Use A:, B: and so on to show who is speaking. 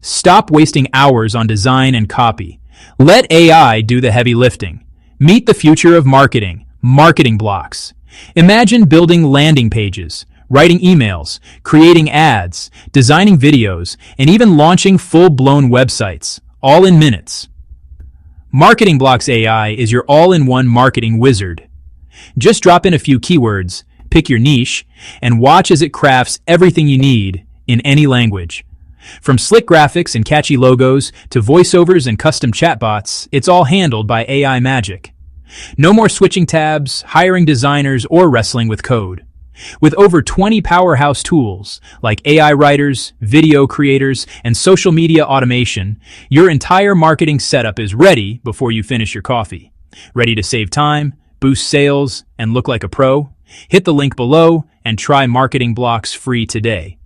A: Stop wasting hours on design and copy. Let AI do the heavy lifting. Meet the future of marketing, MarketingBlocks. Imagine building landing pages, writing emails, creating ads, designing videos, and even launching full-blown websites, all in minutes. MarketingBlocks AI is your all-in-one marketing wizard. Just drop in a few keywords, pick your niche, and watch as it crafts everything you need in any language. From slick graphics and catchy logos to voiceovers and custom chatbots, it's all handled by AI magic. No more switching tabs, hiring designers, or wrestling with code. With over 20 powerhouse tools like AI writers, video creators, and social media automation, your entire marketing setup is ready before you finish your coffee. Ready to save time, boost sales, and look like a pro? Hit the link below and try MarketingBlocks free today.